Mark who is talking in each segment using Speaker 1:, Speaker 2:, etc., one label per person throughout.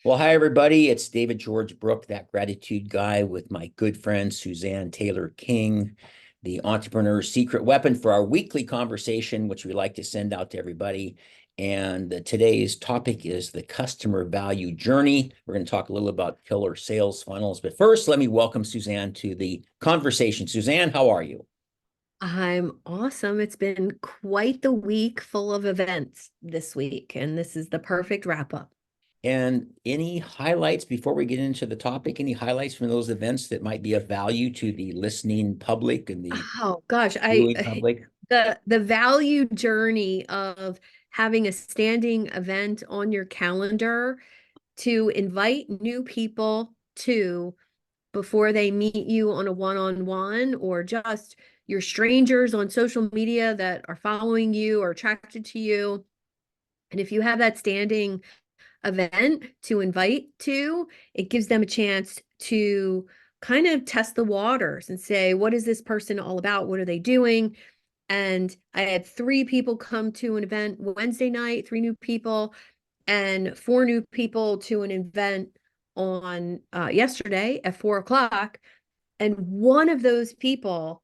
Speaker 1: Well, hi, everybody. It's David George Brooke, that gratitude guy, with my good friend Suzanne Taylor King, the entrepreneur's secret weapon for our weekly conversation, which we like to send out to everybody. And today's topic is the customer value journey. We're going to talk a little about killer sales funnels. But first, let me welcome Suzanne to the conversation. Suzanne, how are you?
Speaker 2: I'm awesome. It's been quite the week full of events this week, and this is the perfect wrap up.
Speaker 1: And any highlights before we get into the topic? Any highlights from those events that might be of value to the listening public and the
Speaker 2: Oh gosh,
Speaker 1: viewing public?
Speaker 2: the value journey of having a standing event on your calendar to invite new people to before they meet you on a one-on-one, or just your strangers on social media that are following you or attracted to you. And if you have that standing event to invite to, it gives them a chance to kind of test the waters and say, what is this person all about? What are they doing? And I had 3 people come to an event Wednesday night, 3 new people, and 4 new people to an event on yesterday at 4 o'clock. And one of those people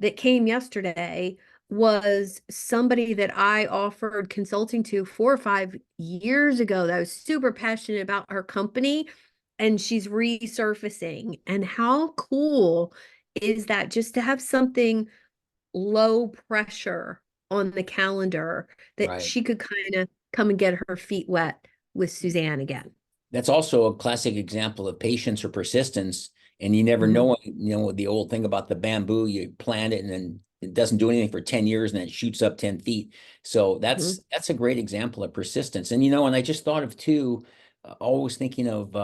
Speaker 2: that came yesterday was somebody that I offered consulting to 4 or 5 years ago that I was super passionate about her company, and she's resurfacing. And how cool is that, just to have something low pressure on the calendar that
Speaker 1: Right.
Speaker 2: she could kind of come and get her feet wet with Suzanne again.
Speaker 1: That's also a classic example of patience or persistence. And you never
Speaker 2: Mhm.
Speaker 1: know, the old thing about the bamboo, you plant it and then it doesn't do anything for 10 years and then it shoots up 10 feet. So
Speaker 2: Mhm.
Speaker 1: that's a great example of persistence. And I just thought of two, always thinking of,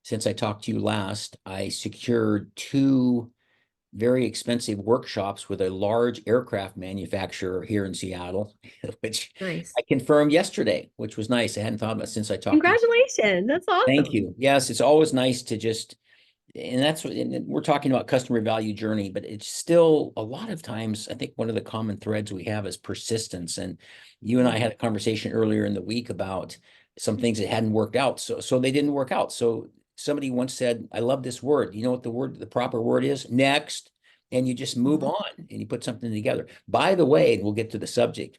Speaker 1: since I talked to you last, I secured two very expensive workshops with a large aircraft manufacturer here in Seattle, which
Speaker 2: Nice.
Speaker 1: I confirmed yesterday, which was nice. I hadn't thought about it since I talked to you.
Speaker 2: Congratulations. That's
Speaker 1: Thank
Speaker 2: awesome.
Speaker 1: you. Yes, it's always nice to just, and that's what and we're talking about customer value journey, but it's still a lot of times, I think one of the common threads we have is persistence. And you and I had a conversation earlier in the week about some things that hadn't worked out. So they didn't work out. So somebody once said, I love this word. You know what the proper word is? Next. And you just move
Speaker 2: Mhm.
Speaker 1: on and you put something together. By the way, and we'll get to the subject.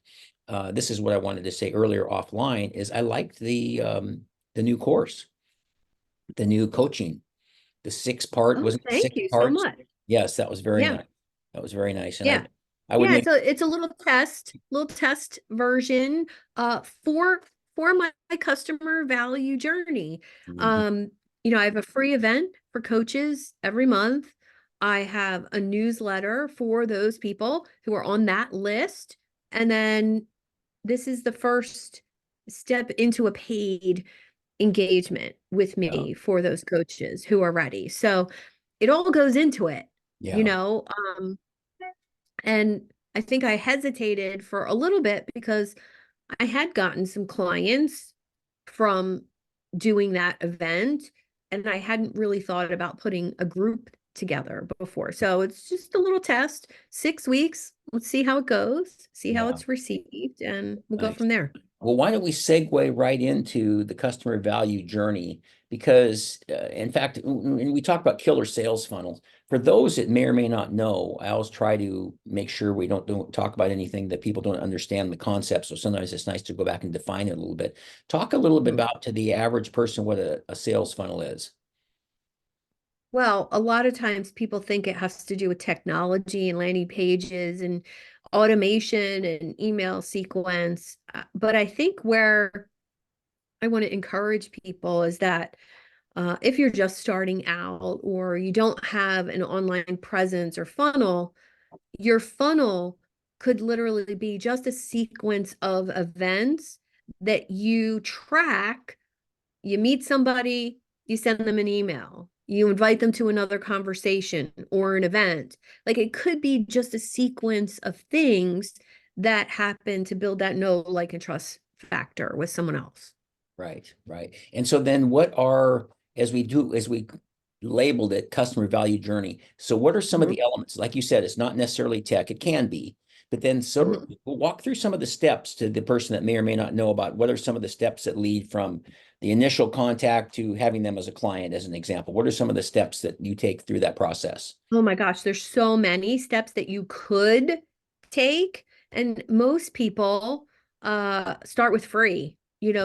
Speaker 1: This is what I wanted to say earlier offline is I liked the new course, the new coaching, the 6 part,
Speaker 2: Oh,
Speaker 1: wasn't it
Speaker 2: thank
Speaker 1: six
Speaker 2: you so
Speaker 1: parts?
Speaker 2: much.
Speaker 1: Yes, that was very
Speaker 2: Yeah.
Speaker 1: nice. That was very nice. And
Speaker 2: Yeah.
Speaker 1: I would
Speaker 2: Yeah,
Speaker 1: make,
Speaker 2: it's a little test version for my customer value journey.
Speaker 1: Mhm.
Speaker 2: Um, I have a free event for coaches every month. I have a newsletter for those people who are on that list. And then this is the first step into a paid engagement with
Speaker 1: Yeah,
Speaker 2: me for those coaches who are ready. So it all goes into it, you
Speaker 1: yeah,
Speaker 2: know. And I think I hesitated for a little bit because I had gotten some clients from doing that event, and I hadn't really thought about putting a group together before. So it's just a little test, 6 weeks. Let's see how it goes, see how
Speaker 1: yeah.
Speaker 2: it's received, and we'll go
Speaker 1: Nice.
Speaker 2: from there.
Speaker 1: Well, why don't we segue right into the customer value journey? Because, in fact, and we talk about killer sales funnels. For those that may or may not know, I always try to make sure we don't talk about anything that people don't understand the concept. So sometimes it's nice to go back and define it a little bit. Talk a little bit
Speaker 2: Mhm.
Speaker 1: about to the average person what a sales funnel is.
Speaker 2: Well, a lot of times people think it has to do with technology and landing pages and automation and email sequence. But I think where I want to encourage people is that if you're just starting out or you don't have an online presence or funnel, your funnel could literally be just a sequence of events that you track. You meet somebody, you send them an email, you invite them to another conversation or an event. Like, it could be just a sequence of things that happen to build that know, like, and trust factor with someone else.
Speaker 1: Right, right. And so then as we labeled it, customer value journey. So what are some of
Speaker 2: Mhm.
Speaker 1: the elements? Like you said, it's not necessarily tech, it can be, but then sort of
Speaker 2: Mhm.
Speaker 1: walk through some of the steps to the person that may or may not know about what are some of the steps that lead from the initial contact to having them as a client, as an example. What are some of the steps that you take through that process?
Speaker 2: Oh my gosh, there's so many steps that you could take. And most people start with free,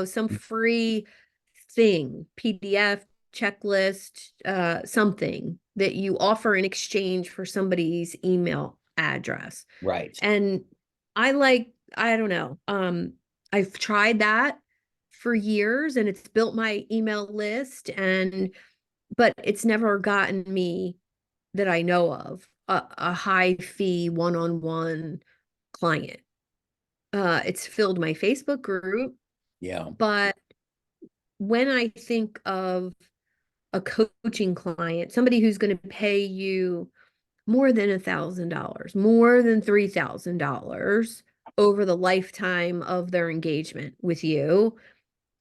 Speaker 2: some free thing, PDF, checklist, something that you offer in exchange for somebody's email address.
Speaker 1: Right.
Speaker 2: And I don't know, I've tried that for years and it's built my email list but it's never gotten me that I know of a high fee one-on-one client. It's filled my Facebook group,
Speaker 1: Yeah.
Speaker 2: but when I think of a coaching client, somebody who's going to pay you more than $1,000, more than $3,000 over the lifetime of their engagement with you,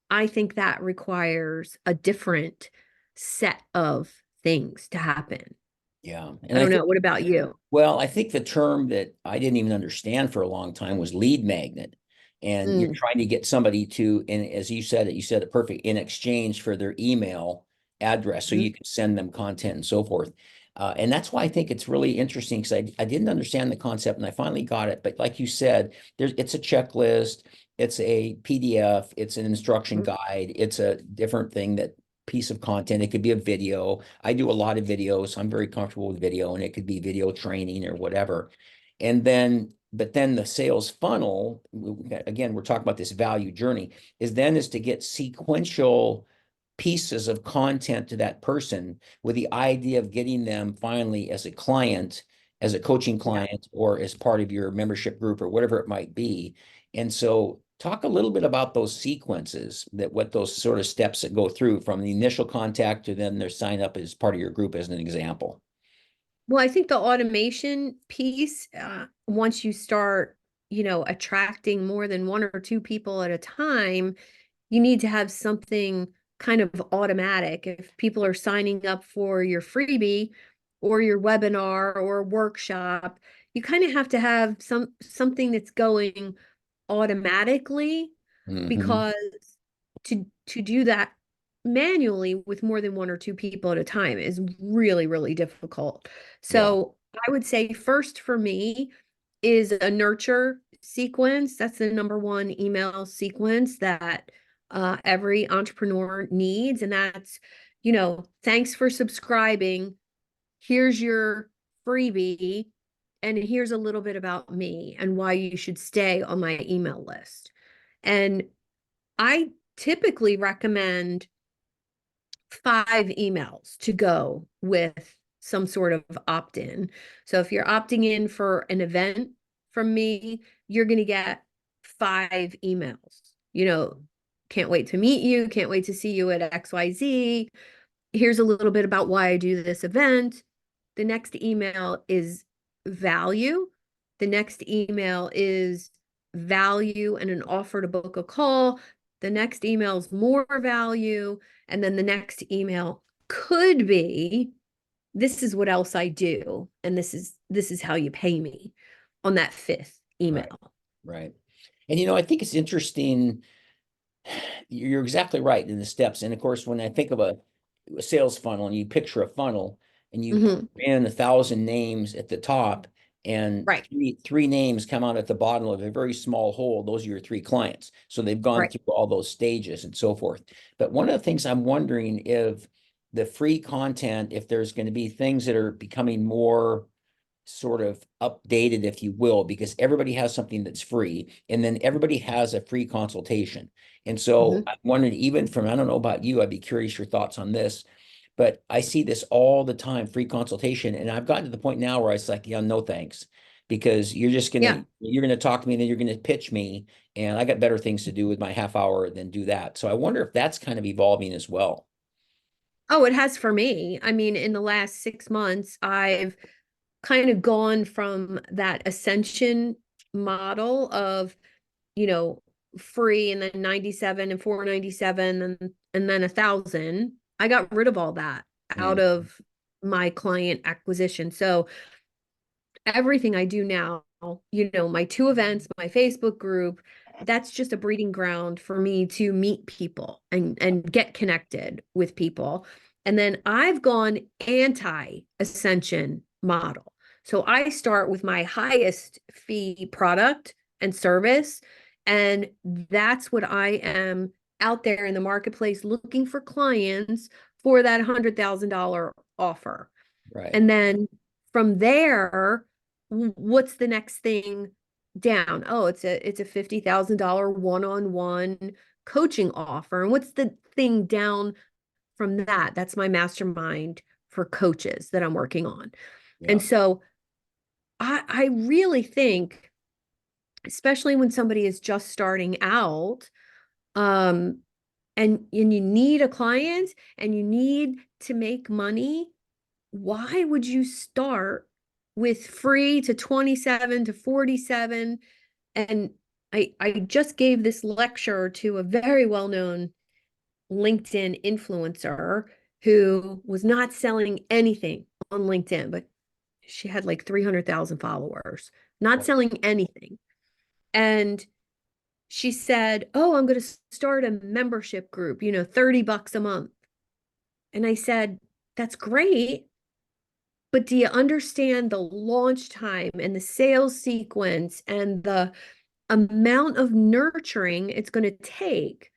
Speaker 2: I think that requires a different set of things to happen.
Speaker 1: Yeah.
Speaker 2: I
Speaker 1: And I
Speaker 2: don't
Speaker 1: think,
Speaker 2: know. What about you?
Speaker 1: well, I think the term that I didn't even understand for a long time was lead magnet. And you're
Speaker 2: Mm,
Speaker 1: trying to get somebody to, and as you said it perfect, in exchange for their email address so
Speaker 2: mhm.
Speaker 1: you can send them content and so forth. And that's why I think it's really interesting because I didn't understand the concept and I finally got it. But like you said, it's a checklist, it's a PDF, it's an instruction
Speaker 2: Mhm.
Speaker 1: guide, it's a different thing that piece of content. It could be a video. I do a lot of videos. So I'm very comfortable with video, and it could be video training or whatever. And then, but then the sales funnel, again, we're talking about this value journey, is to get sequential pieces of content to that person with the idea of getting them finally as a client, as a coaching
Speaker 2: Yeah.
Speaker 1: client, or as part of your membership group or whatever it might be. And so talk a little bit about those sequences, that what those sort of steps that go through from the initial contact to then their sign up as part of your group as an example.
Speaker 2: Well, I think the automation piece, once you start, attracting more than one or two people at a time, you need to have something kind of automatic. If people are signing up for your freebie or your webinar or workshop, you kind of have to have something that's going automatically
Speaker 1: Hmm.
Speaker 2: because to do that manually with more than one or two people at a time is really, really difficult.
Speaker 1: Yeah.
Speaker 2: So I would say first for me is a nurture sequence. That's the number one email sequence that every entrepreneur needs. And that's, thanks for subscribing. Here's your freebie. And here's a little bit about me and why you should stay on my email list. And I typically recommend 5 emails to go with some sort of opt-in. So if you're opting in for an event from me, you're going to get 5 emails. Can't wait to meet you, can't wait to see you at XYZ. Here's a little bit about why I do this event. The next email is value. The next email is value and an offer to book a call. The next email is more value. And then the next email could be, this is what else I do. And this is how you pay me on that fifth
Speaker 1: Right.
Speaker 2: email.
Speaker 1: Right. And I think it's interesting. You're exactly right in the steps. And of course, when I think of a sales funnel and you picture a funnel and you put
Speaker 2: Mhm.
Speaker 1: in 1,000 names at the top and
Speaker 2: Right,
Speaker 1: three names come out at the bottom of a very small hole, those are your three clients. So they've gone
Speaker 2: right.
Speaker 1: through all those stages and so forth. But one of the things I'm wondering if the free content, if there's going to be things that are becoming more sort of updated, if you will, because everybody has something that's free, and then everybody has a free consultation. And so
Speaker 2: Mhm.
Speaker 1: I'm wondering, even from, I don't know about you, I'd be curious your thoughts on this, but I see this all the time, free consultation. And I've gotten to the point now where it's like, yeah, no thanks, because
Speaker 2: Yeah.
Speaker 1: you're gonna talk to me and then you're gonna pitch me, and I got better things to do with my half hour than do that. So I wonder if that's kind of evolving as well.
Speaker 2: Oh, it has for me. I mean, in the last 6 months, I've kind of gone from that ascension model of, you know, free and then 97 and 497 and then 1,000. I got rid of all that out
Speaker 1: Mm,
Speaker 2: of my client acquisition. So everything I do now my two events, my Facebook group, that's just a breeding ground for me to meet people and get connected with people. And then I've gone anti-ascension model. So I start with my highest fee product and service. And that's what I am out there in the marketplace looking for clients for that $100,000 offer.
Speaker 1: Right.
Speaker 2: And then from there, what's the next thing down? Oh, it's a $50,000 one-on-one coaching offer. And what's the thing down from that? That's my mastermind for coaches that I'm working on.
Speaker 1: Yeah.
Speaker 2: And so I really think, especially when somebody is just starting out, um, and you need a client and you need to make money, why would you start with free to 27 to 47? And I just gave this lecture to a very well-known LinkedIn influencer who was not selling anything on LinkedIn, but she had like 300,000 followers, not selling anything. And she said, "Oh, I'm going to start a membership group, $30 a month." And I said, "That's great. But do you understand the launch time and the sales sequence and the amount of nurturing it's going to take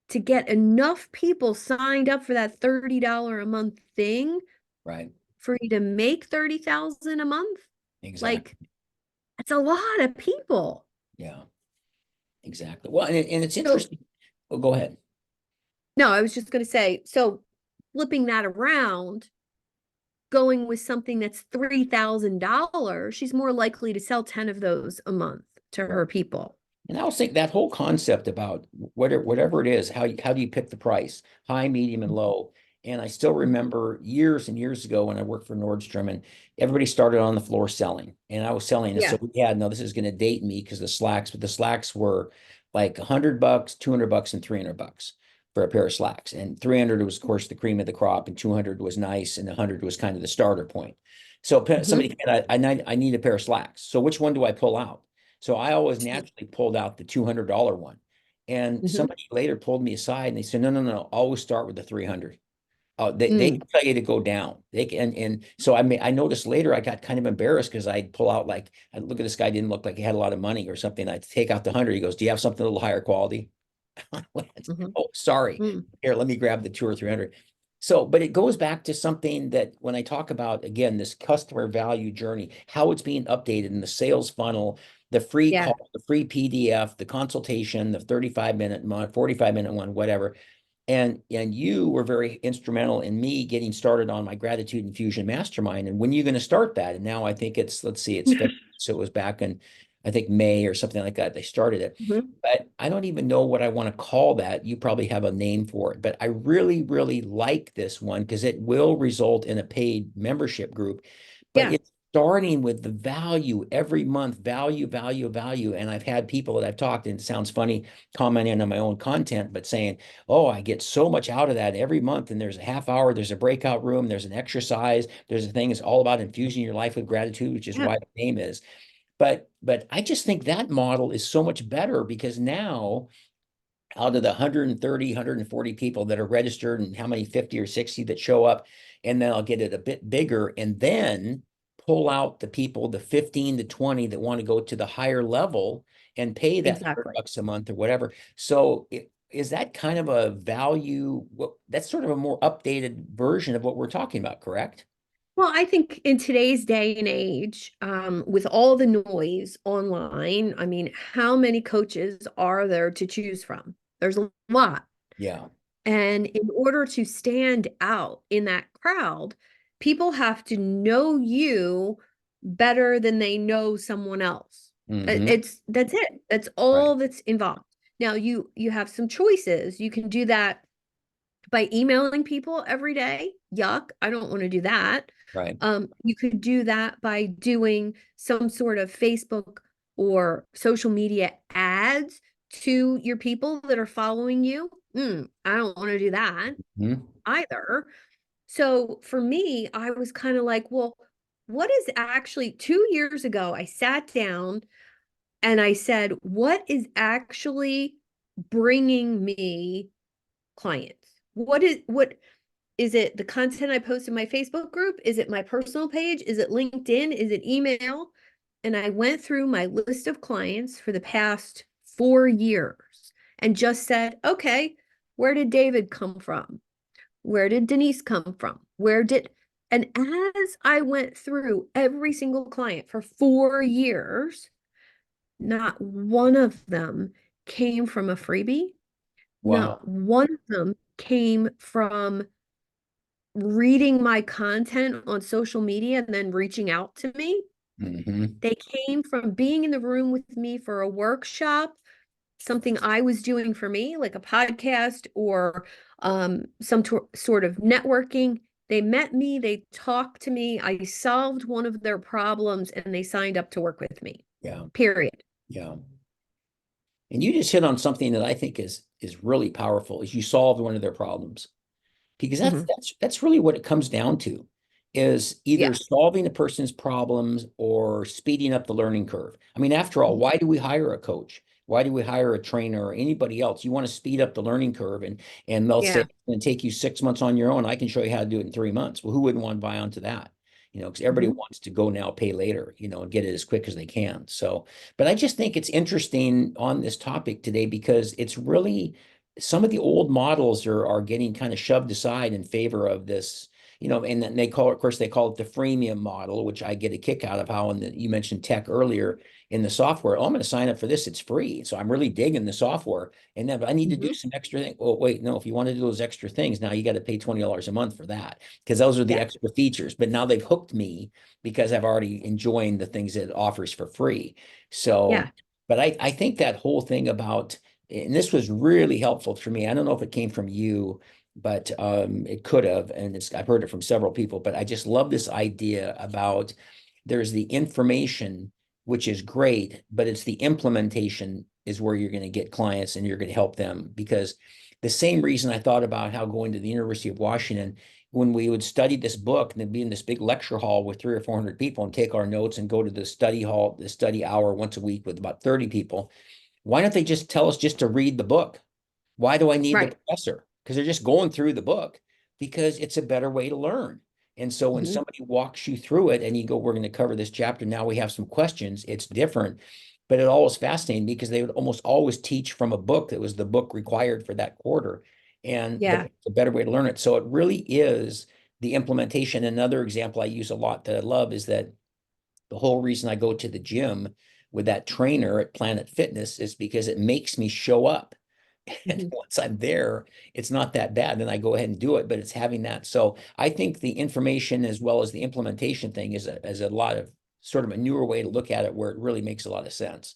Speaker 2: to get enough people signed up for that $30 a month thing
Speaker 1: Right.
Speaker 2: for you to make 30,000 a month?" Like,
Speaker 1: Exactly.
Speaker 2: that's a lot of people.
Speaker 1: Yeah. Exactly. Well, and it's
Speaker 2: So,
Speaker 1: interesting. Oh, go ahead.
Speaker 2: no, I was just going to say, so flipping that around, going with something that's $3,000, she's more likely to sell 10 of those a month to
Speaker 1: Right.
Speaker 2: her people.
Speaker 1: And I was thinking that whole concept about whatever it is, how do you pick the price, high, medium, and low? And I still remember years and years ago when I worked for Nordstrom, and everybody started on the floor selling, and I was selling. And so
Speaker 2: Yeah.
Speaker 1: we had, no, this is going to date me because the slacks, but the slacks were like $100, $200, and $300 for a pair of slacks. And 300 was, of course, the cream of the crop, and 200 was nice, and 100 was kind of the starter point. So
Speaker 2: Mhm.
Speaker 1: somebody, I need a pair of slacks. So which one do I pull out? So I always naturally pulled out the $200 one. And
Speaker 2: Mhm.
Speaker 1: somebody later pulled me aside and they said, no, no, no, always start with the 300. They
Speaker 2: Mm.
Speaker 1: can tell you to go down. They can, and so I noticed later I got kind of embarrassed because I'd pull out, like, I'd look at this guy, didn't look like he had a lot of money or something. I'd take out the 100. He goes, "Do you have something a little higher quality?" I went,
Speaker 2: Mhm.
Speaker 1: "Oh, sorry.
Speaker 2: Mm.
Speaker 1: Here, let me grab the 2 or 300." So, but it goes back to something that when I talk about, again, this customer value journey, how it's being updated in the sales funnel, the free
Speaker 2: Yeah.
Speaker 1: call, the free PDF, the consultation, the 35-minute one, 45-minute one, whatever. And you were very instrumental in me getting started on my Gratitude Infusion Mastermind. And when are you going to start that? And now I think it's, let's see, it's February. So it was back in, I think, May or something like that. They started it.
Speaker 2: Mhm.
Speaker 1: But I don't even know what I want to call that. You probably have a name for it. But I really, really like this one because it will result in a paid membership group. But
Speaker 2: Yeah.
Speaker 1: it's starting with the value every month, value, value, value. And I've had people that I've talked, and it sounds funny commenting on my own content, but saying, "Oh, I get so much out of that every month. And there's a half hour, there's a breakout room, there's an exercise, there's a thing. It's all about infusing your life with gratitude," which is
Speaker 2: Yeah.
Speaker 1: why the name is. But I just think that model is so much better because now out of the 130, 140 people that are registered and how many 50 or 60 that show up, and then I'll get it a bit bigger and then pull out the people, the 15 to 20 that want to go to the higher level and pay that
Speaker 2: Exactly.
Speaker 1: $100 a month or whatever. So is that kind of a value? Well, that's sort of a more updated version of what we're talking about, correct?
Speaker 2: Well, I think in today's day and age, with all the noise online, I mean, how many coaches are there to choose from? There's a lot.
Speaker 1: Yeah.
Speaker 2: And in order to stand out in that crowd, people have to know you better than they know someone else.
Speaker 1: Mm-hmm.
Speaker 2: That's it. That's
Speaker 1: Right.
Speaker 2: all that's involved. Now you have some choices. You can do that by emailing people every day. Yuck, I don't want to do that.
Speaker 1: Right.
Speaker 2: You could do that by doing some sort of Facebook or social media ads to your people that are following you. I don't want to do that
Speaker 1: Mhm.
Speaker 2: either. So for me, I was kind of like, well, what is actually 2 years ago, I sat down and I said, what is actually bringing me clients? What is it, the content I post in my Facebook group? Is it my personal page? Is it LinkedIn? Is it email? And I went through my list of clients for the past 4 years and just said, okay, where did David come from? Where did Denise come from? And as I went through every single client for 4 years, not one of them came from a freebie. Not
Speaker 1: Wow.
Speaker 2: one of them came from reading my content on social media and then reaching out to me.
Speaker 1: Hmm.
Speaker 2: They came from being in the room with me for a workshop, something I was doing for me, like a podcast or some sort of networking. They met me, they talked to me, I solved one of their problems, and they signed up to work with me.
Speaker 1: Yeah.
Speaker 2: Period.
Speaker 1: Yeah. And you just hit on something that I think is really powerful, is you solved one of their problems. Because that's
Speaker 2: Mhm.
Speaker 1: that's that's really what it comes down to, is either
Speaker 2: Yeah.
Speaker 1: solving a person's problems or speeding up the learning curve. I mean, after all,
Speaker 2: Mhm.
Speaker 1: why do we hire a coach? Why do we hire a trainer or anybody else? You want to speed up the learning curve, and they'll say
Speaker 2: Yeah.
Speaker 1: it's going to take you 6 months on your own. I can show you how to do it in 3 months. Well, who wouldn't want to buy onto that? Because everybody
Speaker 2: Mhm.
Speaker 1: wants to go now, pay later, and get it as quick as they can. So, but I just think it's interesting on this topic today because it's really some of the old models are getting kind of shoved aside in favor of this, and then they call it, of course, they call it the freemium model, which I get a kick out of how, you mentioned tech earlier in the software. Oh, I'm going to sign up for this. It's free. So I'm really digging the software. And then, but I need to do
Speaker 2: Mhm.
Speaker 1: some extra thing. Oh, wait, no, if you want to do those extra things, now you got to pay $20 a month for that because those are the
Speaker 2: Yeah.
Speaker 1: extra features. But now they've hooked me because I've already enjoying the things that it offers for free. So,
Speaker 2: Yeah.
Speaker 1: but I think that whole thing about, and this was really helpful for me. I don't know if it came from you, but it could have, and I've heard it from several people. But I just love this idea about there's the information, which is great, but it's the implementation is where you're going to get clients and you're going to help them. Because the same reason I thought about how going to the University of Washington, when we would study this book and then be in this big lecture hall with 300 or 400 people and take our notes and go to the study hall, the study hour once a week with about 30 people. Why don't they just tell us just to read the book? Why do I need the
Speaker 2: Right.
Speaker 1: professor? Because they're just going through the book because it's a better way to learn. And so when
Speaker 2: Mhm.
Speaker 1: somebody walks you through it and you go, we're going to cover this chapter. Now we have some questions. It's different, but it always fascinating because they would almost always teach from a book that was the book required for that quarter. But
Speaker 2: Yeah.
Speaker 1: it's a better way to learn it. So it really is the implementation. Another example I use a lot that I love is that the whole reason I go to the gym with that trainer at Planet Fitness is because it makes me show up. And
Speaker 2: Mhm.
Speaker 1: once I'm there, it's not that bad. Then I go ahead and do it, but it's having that. So I think the information as well as the implementation thing is a lot of sort of a newer way to look at it where it really makes a lot of sense.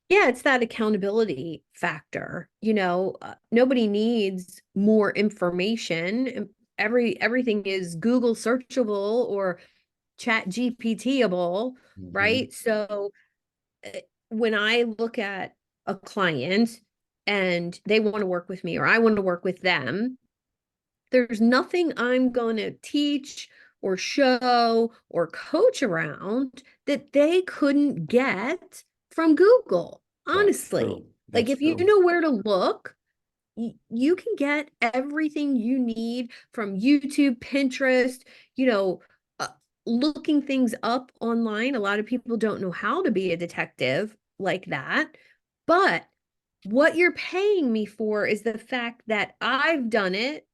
Speaker 2: Yeah, it's that accountability factor. Nobody needs more information. Everything is Google searchable or Chat GPTable,
Speaker 1: Mhm.
Speaker 2: right? So when I look at a client and they want to work with me or I want to work with them, there's nothing I'm going to teach or show or coach around that they couldn't get from Google,
Speaker 1: That's
Speaker 2: honestly.
Speaker 1: true.
Speaker 2: Like
Speaker 1: That's
Speaker 2: if you
Speaker 1: true.
Speaker 2: know where to look, you can get everything you need from YouTube, Pinterest, you know, uh, looking things up online. A lot of people don't know how to be a detective like that. But what you're paying me for is the fact that I've done it,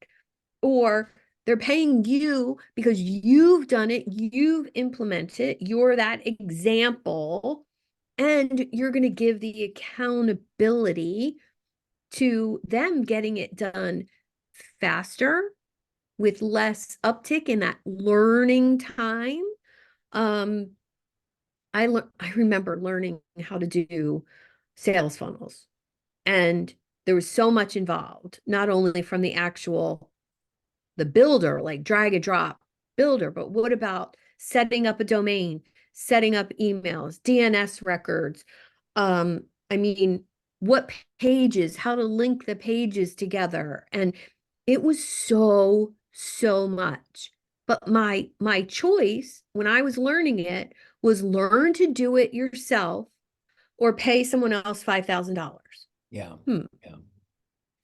Speaker 2: or they're paying you because you've done it, you've implemented, you're that example, and you're going to give the accountability to them getting it done faster with less uptick in that learning time. Um, I remember learning how to do sales funnels, and there was so much involved, not only from the builder, like drag and drop builder, but what about setting up a domain, setting up emails, DNS records? I mean, what pages, how to link the pages together. And it was so, so much. But my choice when I was learning it was learn to do it yourself or pay someone else $5,000.
Speaker 1: Yeah.
Speaker 2: Hmm.
Speaker 1: Yeah.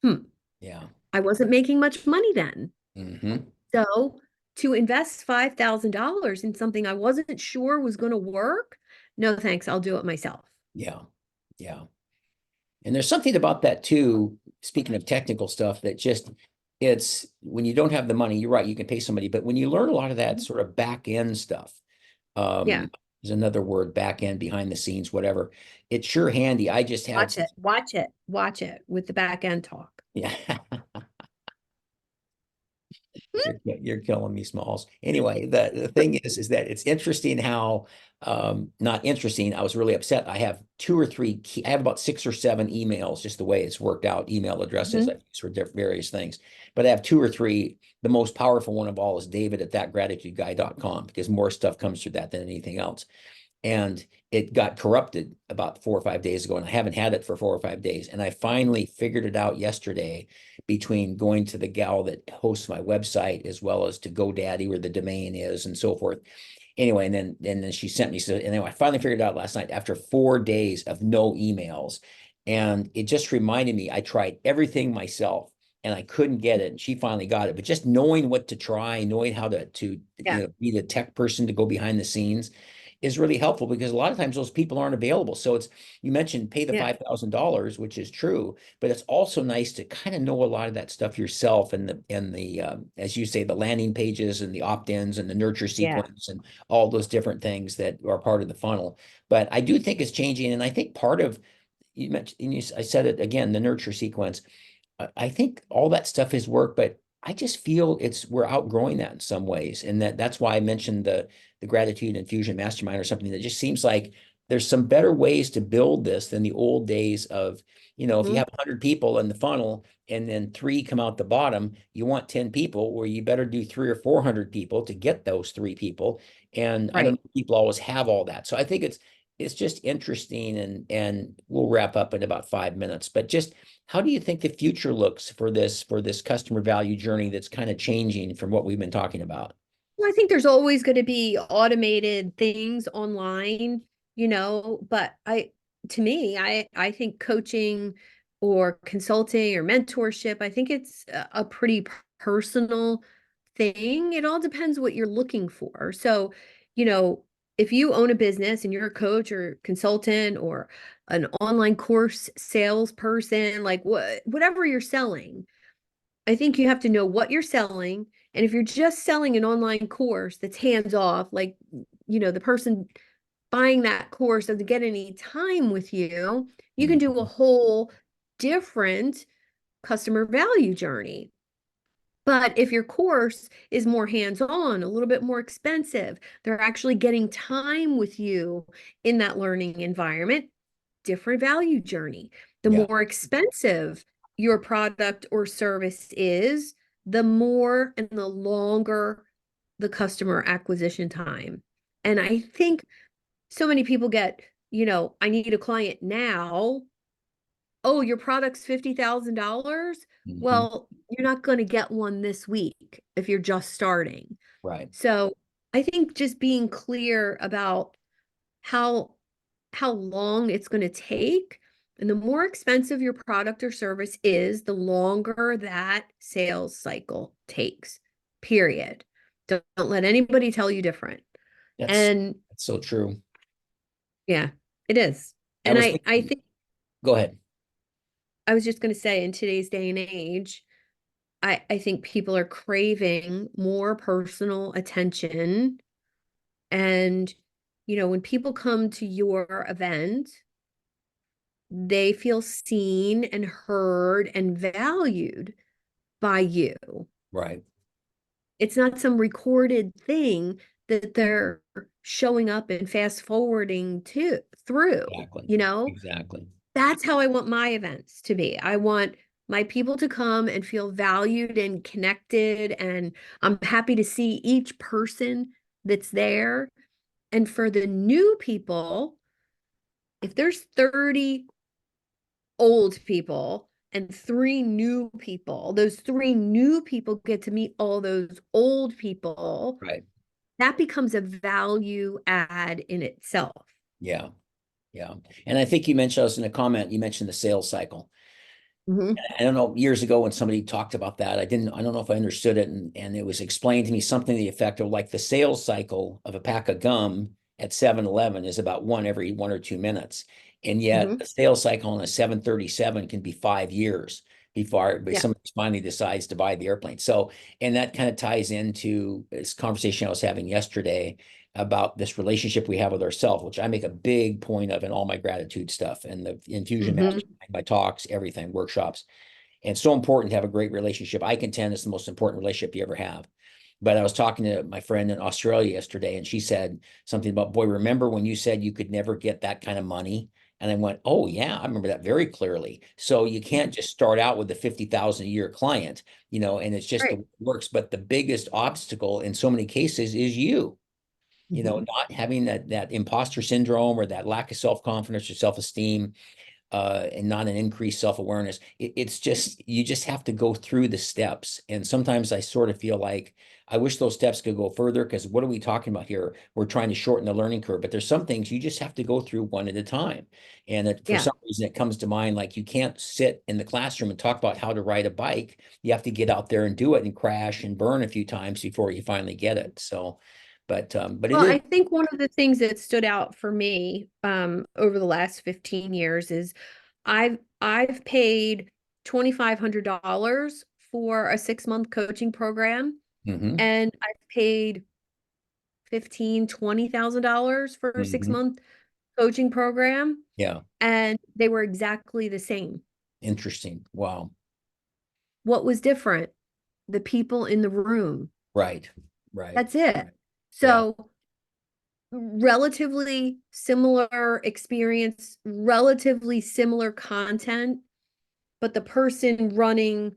Speaker 2: Hmm.
Speaker 1: Yeah.
Speaker 2: I wasn't making much money then.
Speaker 1: Hmm.
Speaker 2: So to invest $5,000 in something I wasn't sure was going to work, no thanks, I'll do it myself.
Speaker 1: Yeah. Yeah. And there's something about that too, speaking of technical stuff, that just it's when you don't have the money, you're right, you can pay somebody, but when you learn a lot of that sort of back end stuff,
Speaker 2: Yeah,
Speaker 1: is another word, back end, behind the scenes, whatever. It's sure handy. I just had
Speaker 2: watch it with the back end talk.
Speaker 1: yeah. You're killing me, Smalls. Anyway, the thing is that it's interesting how not interesting. I was really upset. I have two or three key, I have about 6 or 7 emails, just the way it's worked out, email addresses I
Speaker 2: Mhm.
Speaker 1: use for various things. But I have 2 or 3. The most powerful one of all is David at thatgratitudeguy.com, because more stuff comes through that than anything else. And it got corrupted about 4 or 5 days ago, and I haven't had it for 4 or 5 days. And I finally figured it out yesterday, between going to the gal that hosts my website as well as to GoDaddy, where the domain is, and so forth. Anyway, and then she sent me, so and anyway, I finally figured it out last night after 4 days of no emails. And it just reminded me, I tried everything myself and I couldn't get it. And she finally got it. But just knowing what to try, knowing how to
Speaker 2: Yeah,
Speaker 1: be the tech person to go behind the scenes is really helpful, because a lot of times those people aren't available. So it's, you mentioned pay the
Speaker 2: yeah,
Speaker 1: $5,000, which is true, but it's also nice to kind of know a lot of that stuff yourself, and the as you say, the landing pages and the opt-ins and the nurture
Speaker 2: yeah.
Speaker 1: sequence and all those different things that are part of the funnel. But I do think it's changing, and I think part of, you mentioned, and I said it again, the nurture sequence. I think all that stuff is work, but I just feel we're outgrowing that in some ways. And that's why I mentioned the Gratitude Infusion Mastermind, or something that just seems like there's some better ways to build this than the old days of, if you
Speaker 2: Mhm.
Speaker 1: have 100 people in the funnel and then 3 come out the bottom, you want 10 people, where you better do 3 or 400 people to get those 3 people. And I don't
Speaker 2: Right.
Speaker 1: know if people always have all that. So I think it's just interesting, and we'll wrap up in about 5 minutes, but just how do you think the future looks for this customer value journey that's kind of changing from what we've been talking about?
Speaker 2: Well, I think there's always going to be automated things online, but to me, I think coaching or consulting or mentorship, I think it's a pretty personal thing. It all depends what you're looking for. So, you know, if you own a business and you're a coach or consultant or an online course salesperson, like whatever you're selling, I think you have to know what you're selling. And if you're just selling an online course that's hands off, like, the person buying that course doesn't get any time with you, you can do a
Speaker 1: Mhm.
Speaker 2: whole different customer value journey. But if your course is more hands on, a little bit more expensive, they're actually getting time with you in that learning environment, different value journey. The
Speaker 1: Yeah,
Speaker 2: more expensive your product or service is, the more and the longer the customer acquisition time. And I think so many people get, I need a client now. Oh, your product's $50,000.
Speaker 1: hmm,
Speaker 2: Well, you're not going to get one this week if you're just starting.
Speaker 1: right.
Speaker 2: So I think just being clear about how how long it's going to take. And the more expensive your product or service is, the longer that sales cycle takes, period. Don't let anybody tell you different.
Speaker 1: That's
Speaker 2: And
Speaker 1: that's so true.
Speaker 2: yeah, it is.
Speaker 1: I
Speaker 2: And
Speaker 1: was
Speaker 2: I
Speaker 1: thinking,
Speaker 2: think
Speaker 1: go ahead.
Speaker 2: I was just going to say in today's day and age, I think people are craving more personal attention. And, when people come to your event, they feel seen and heard and valued by you.
Speaker 1: Right.
Speaker 2: It's not some recorded thing that they're showing up and fast forwarding to through,
Speaker 1: Exactly.
Speaker 2: you know?
Speaker 1: Exactly.
Speaker 2: That's how I want my events to be. I want my people to come and feel valued and connected, and I'm happy to see each person that's there. And for the new people, if there's 30 old people and 3 new people. Those 3 new people get to meet all those old people.
Speaker 1: Right.
Speaker 2: That becomes a value add in itself.
Speaker 1: Yeah. Yeah. And I think you mentioned us in a comment, you mentioned the sales cycle.
Speaker 2: Mhm.
Speaker 1: I don't know, years ago when somebody talked about that, I don't know if I understood it. And it was explained to me something to the effect of like the sales cycle of a pack of gum at 7-Eleven is about one every 1 or 2 minutes. And yet
Speaker 2: Mhm.
Speaker 1: the sales cycle on a 737 can be 5 years before
Speaker 2: Yeah.
Speaker 1: somebody finally decides to buy the airplane. So, and that kind of ties into this conversation I was having yesterday about this relationship we have with ourselves, which I make a big point of in all my gratitude stuff and the infusion
Speaker 2: Mhm.
Speaker 1: mastermind, my talks, everything, workshops. And it's so important to have a great relationship. I contend it's the most important relationship you ever have. But I was talking to my friend in Australia yesterday, and she said something about, boy, remember when you said you could never get that kind of money? And I went, oh, yeah, I remember that very clearly. So you can't just start out with a 50,000 a year client, and it's just the
Speaker 2: Right.
Speaker 1: way it works. But the biggest obstacle in so many cases is
Speaker 2: Mhm.
Speaker 1: not having that imposter syndrome or that lack of self-confidence or self-esteem, and not an increased self-awareness. It's just, you just have to go through the steps. And sometimes I sort of feel like I wish those steps could go further, because what are we talking about here? We're trying to shorten the learning curve, but there's some things you just have to go through one at a time. And for
Speaker 2: Yeah.
Speaker 1: some reason, it comes to mind, like you can't sit in the classroom and talk about how to ride a bike. You have to get out there and do it and crash and burn a few times before you finally get it. So, but it
Speaker 2: Well,
Speaker 1: is.
Speaker 2: I think one of the things that stood out for me over the last 15 years is I've paid $2,500 for a 6-month coaching program,
Speaker 1: Mhm,
Speaker 2: and I've paid $20,000 for a six
Speaker 1: mhm.
Speaker 2: month coaching program,
Speaker 1: Yeah,
Speaker 2: and they were exactly the same.
Speaker 1: interesting. Wow.
Speaker 2: What was different? The people in the room.
Speaker 1: Right, right.
Speaker 2: That's it.
Speaker 1: Yeah,
Speaker 2: So relatively similar experience, relatively similar content, but the person running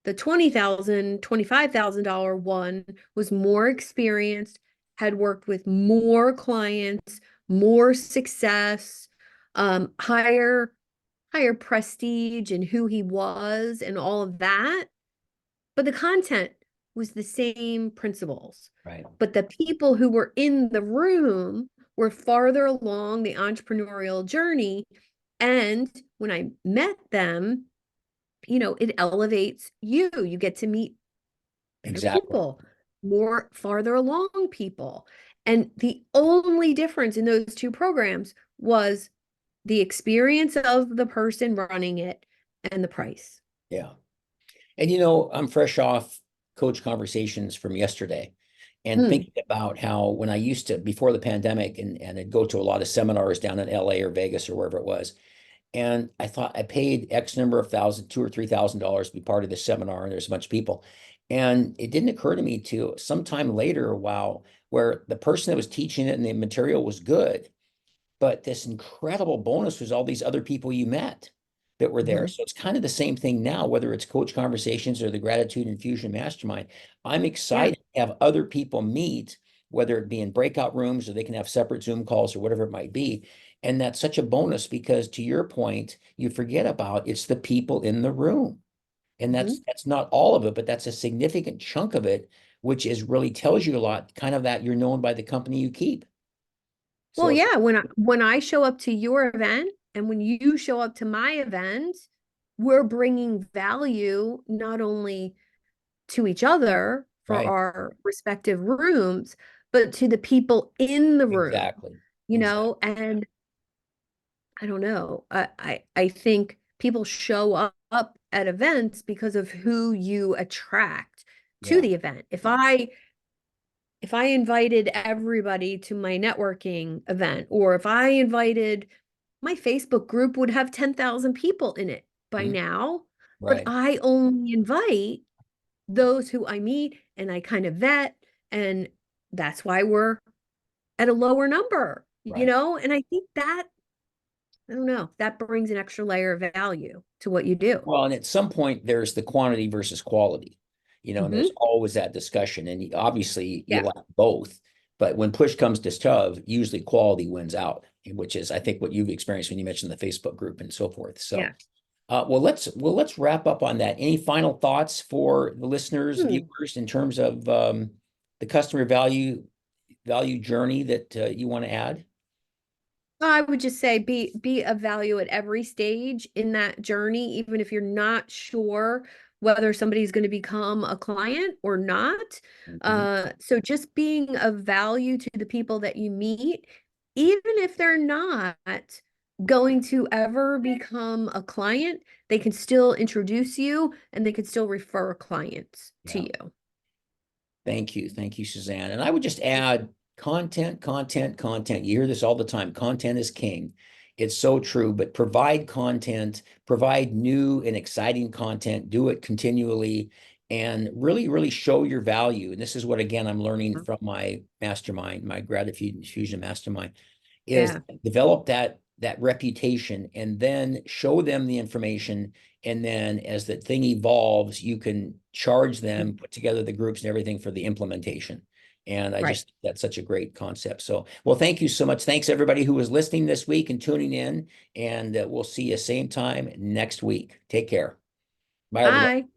Speaker 2: the $25,000 one was more experienced, had worked with more clients, more success, higher prestige in who he was and all of that. But the content was the same principles.
Speaker 1: right.
Speaker 2: But the people who were in the room were farther along the entrepreneurial journey. And when I met them, it elevates you. You get to meet better
Speaker 1: Exactly.
Speaker 2: people, more farther along people. And the only difference in those 2 programs was the experience of the person running it and the price.
Speaker 1: Yeah. And I'm fresh off coach conversations from yesterday and
Speaker 2: Mm,
Speaker 1: thinking about how when I used to, before the pandemic, and I'd go to a lot of seminars down in LA or Vegas or wherever it was. And I thought I paid X number of thousand, $2,000 or $3,000 to be part of this seminar, and there's a bunch of people. And it didn't occur to me to sometime later, wow, where the person that was teaching it and the material was good, but this incredible bonus was all these other people you met that were there.
Speaker 2: mhm.
Speaker 1: So it's kind of the same thing now, whether it's coach conversations or the Gratitude Infusion Mastermind. I'm
Speaker 2: Yeah.
Speaker 1: excited to have other people meet, whether it be in breakout rooms or they can have separate Zoom calls or whatever it might be. And that's such a bonus because, to your point, you forget about it's the people in the room. And that's
Speaker 2: Mhm.
Speaker 1: that's not all of it, but that's a significant chunk of it, which is really tells you a lot, kind of that you're known by the company you keep.
Speaker 2: Well,
Speaker 1: So
Speaker 2: yeah, when I show up to your event and when you show up to my event, we're bringing value not only to each other for
Speaker 1: right,
Speaker 2: our respective rooms, but to the people in the room,
Speaker 1: exactly. Exactly.
Speaker 2: and I don't know. I think people show up at events because of who you attract to
Speaker 1: Yeah.
Speaker 2: the event. If I invited everybody to my networking event, or if I invited my Facebook group would have 10,000 people in it by
Speaker 1: Mhm.
Speaker 2: now, but
Speaker 1: Right.
Speaker 2: I only invite those who I meet and I kind of vet, and that's why we're at a lower number,
Speaker 1: Right.
Speaker 2: and I think that, I don't know, that brings an extra layer of value to what you do.
Speaker 1: Well, and at some point there's the quantity versus quality, and there's
Speaker 2: Hmm.
Speaker 1: always that discussion. And obviously
Speaker 2: Yeah.
Speaker 1: you'll have both, but when push comes to shove, usually quality wins out, which is, I think, what you've experienced when you mentioned the Facebook group and so forth. So,
Speaker 2: Yeah.
Speaker 1: Let's wrap up on that. Any final thoughts for the listeners,
Speaker 2: Hmm.
Speaker 1: viewers, in terms of the customer value journey that you want to add?
Speaker 2: I would just say be of value at every stage in that journey, even if you're not sure whether somebody's going to become a client or not.
Speaker 1: Mhm.
Speaker 2: So just being of value to the people that you meet, even if they're not going to ever become a client, they can still introduce you and they can still refer clients to
Speaker 1: Yeah.
Speaker 2: you.
Speaker 1: Thank you. Thank you, Suzanne. And I would just add content, content, content. You hear this all the time. Content is king. It's so true, but provide content, provide new and exciting content, do it continually, and really, really show your value. And this is what, again, I'm learning from my mastermind, my Gratitude Infusion Mastermind, is
Speaker 2: Yeah.
Speaker 1: develop that reputation and then show them the information. And then as the thing evolves, you can charge them, put together the groups and everything for the implementation. And I
Speaker 2: Right.
Speaker 1: just, that's such a great concept. So, well, thank you so much. Thanks everybody who was listening this week and tuning in. And we'll see you same time next week. Take care. Bye, everybody.
Speaker 2: Bye.